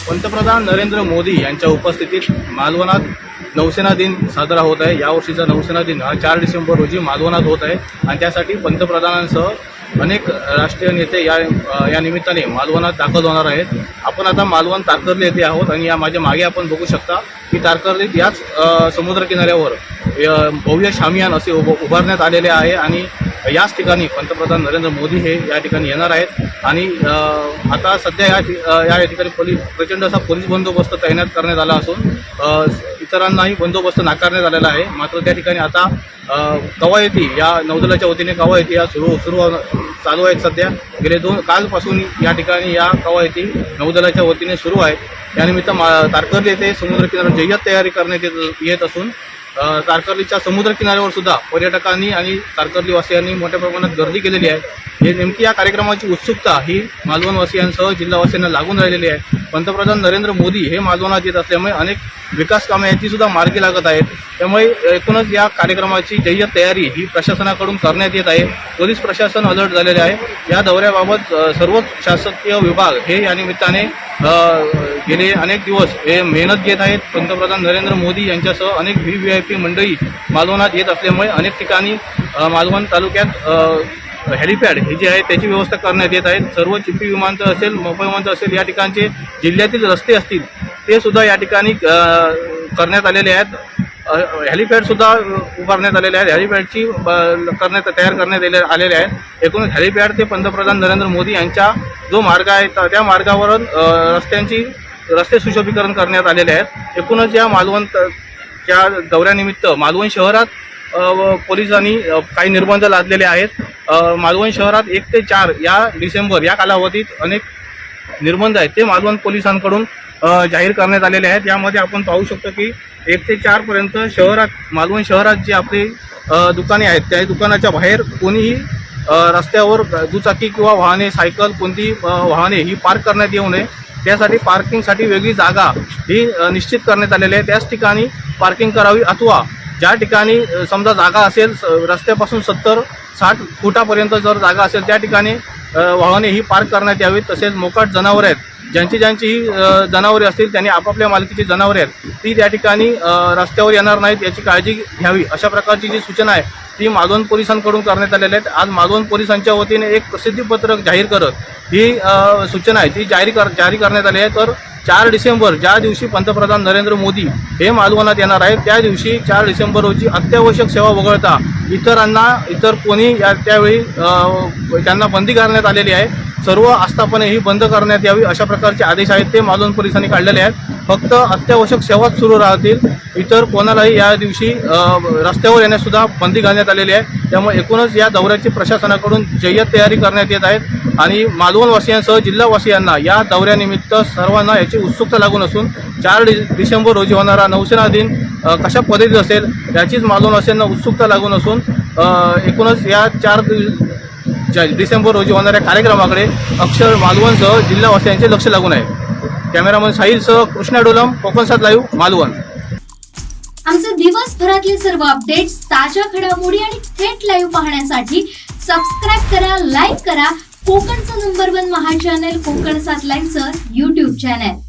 पंतप्रधान नरेंद्र मोदी यांच्या उपस्थितीत मालवणात नौसेना दिन साजरा होत आहे। यावर्षीचा नौसेना दिन हा 4 डिसेंबर रोजी मालवणात होत आहे आणि त्यासाठी पंतप्रधानांसह अनेक राष्ट्रीय नेते या निमित्ताने मालवणात दाखल होणार आहेत। आपण आता मालवण तारकर्ली येथे आहोत आणि या माझ्या मागे आपण बघू शकता की तारकर्लीत याच समुद्रकिनाऱ्यावर भव्य शामियान असे उभारण्यात आलेले आहे आणि याच ठिकाणी पंतप्रधान नरेंद्र मोदी हे या ठिकाणी येणार आहेत आणि आता सध्या या ठिकाणी प्रचंड असा पोलीस बंदोबस्त तैनात करण्यात आला असून इतरांनाही बंदोबस्त नाकारण्यात आलेला आहे। मात्र त्या ठिकाणी आता कवायती या नौदलाच्या वतीने कवायती या सुरू चालू आहेत। सध्या गेले कालपासून या ठिकाणी या कवायती नौदलाच्या वतीने सुरू आहेत। यानिमित्त तारकर्ली येथे समुद्रकिनाऱ्यावर जय्यत तयारी करण्यात येत असून तारकर्लीच्या समुद्रकिनाऱ्यावर सुद्धा पर्यटकांनी आणि तारकर्लीवासियांनी मोठ्या प्रमाणात गर्दी केलेली आहे। हे नेमकी या कार्यक्रमाची उत्सुकता ही मालवणवासियांसह जिल्हावासियांना लागून राहिलेली आहे। पंतप्रधान नरेंद्र मोदी हे मालवणात येत असल्यामुळे अनेक विकास कामे यांची सुद्धा मार्गी लागत आहेत। त्यामुळे एकूणच या कार्यक्रमाची जय्यत तयारी ही प्रशासनाकडून करण्यात येत आहे। पोलीस प्रशासन अलर्ट झालेले आहे। या दौऱ्याबाबत सर्वच शासकीय विभाग हे या निमित्ताने गेले अनेक दिवस हे मेहनत घेत आहेत। पंतप्रधान नरेंद्र मोदी यांच्यासह अनेक VVIP मंडळी मालवणात येत असल्यामुळे अनेक ठिकाणी मालवण तालुक्यात हेलिपॅड हे जे आहे त्याची व्यवस्था करण्यात येत आहे। सर्व चिपी विमानतळ असेल, मोफा विमानतळ असेल, या ठिकाणचे जिल्ह्यातील रस्ते असतील ते सुद्धा या ठिकाणी करण्यात आलेले आहेत। हेलिपॅडसुद्धा उभारण्यात आलेले आहेत। हेलिपॅडची तयार करण्यात आलेले आहेत। एकूणच हेलिपॅड ते पंतप्रधान नरेंद्र मोदी यांचा जो मार्ग आहे त्या मार्गावर रस्ते सुशोभीकरण करण्यात आलेले आहेत। एकूणच या मालवणच्या दौऱ्यानिमित्त मालवण शहरात पोलिसांनी काही निर्बंध लादलेले आहेत। मालवण शहरात 1 ते 4 या डिसेंबर या कालावधीत अनेक निर्बंध आहेत ते मालवण पोलिसांकडून जाहीर करण्यात आलेले आहेत। यामध्ये आपण पाहू शकतो की 1 ते 4 पर्यंत मालवण शहरात जे आपले दुकाने आहेत त्या दुकानाच्या बाहेर कोणीही रस्त्यावर दुचाकी किंवा वाहने, सायकल, कोणती वाहने ही पार्क करण्यात येऊ नये। त्यासाठी पार्किंगसाठी वेगळी जागा ही निश्चित करण्यात आलेली आहे। त्याच ठिकाणी पार्किंग करावी अथवा ज्या ठिकाणी समजा जागा असेल रस्त्यापासून 70-60 फुटापर्यंत जर जागा असेल त्या ठिकाणी वाहने ही पार्क करण्यात यावीत। तसेच मोकाट जनावरे आहेत ज्यांची जनावरे असतील त्यांनी आपापल्या मालकीची जनावरे आहेत ती त्या ठिकाणी रस्त्यावर येणार नाहीत याची काळजी घ्यावी। अशा प्रकारची जी सूचना आहे ती मालवण पोलिसांकडून करण्यात आलेली आहेत। आज मालवण पोलिसांच्या वतीने एक प्रसिद्धीपत्रक जाहीर करत ही सूचना आहे ती जारी करण्यात आली आहे। तर 4 डिसेंबर ज्या दिवशी पंतप्रधान नरेंद्र मोदी हे मालवणात येणार आहेत त्या दिवशी 4 डिसेंबर रोजी अत्यावश्यक सेवा वगळता इतर कोणी त्यावेळी त्यांना बंदी घालण्यात आलेली आहे। सर्व आस्थापने ही बंद करण्यात यावी अशा प्रकारचे आदेश आहेत ते मालवण पोलिसांनी काढलेले आहेत। फक्त अत्यावश्यक सेवाच सुरू राहतील, इतर कोणालाही या दिवशी रस्त्यावर येण्यासुद्धा बंदी घालण्यात आलेली आहे। त्यामुळे एकूणच या दौऱ्याची प्रशासनाकडून जय्यत तयारी करण्यात येत आहेत आणि मालवणवासियांसह जिल्हावासियांना या दौऱ्यानिमित्त सर्वांना याची उत्सुकता लागून असून 4 डिसेंबर रोजी होणारा नौसेना दिन कशा पद्धतीत असेल याचीच मालवणवासियांना उत्सुकता लागून असून एकूणच या 4 डिसेंबर रोजी होणाऱ्या कार्यक्रमाकडे अक्षर मालवणसह जिल्हावासियांचे लक्ष लागून आहे। कॅमेरामन साहिलसह कृष्णा डोलम, कोकण 7 लाईव्ह, मालवण। आमचे दिवसभरातले सर्व अपडेट्स, ताज्या घडामोडी आणि थेट लाईव्ह पाहण्यासाठी सबस्क्राईब करा, लाईक करा कोकणचं नंबर 1 महा चॅनल कोकण 7 लाईव्हचं YouTube चॅनल।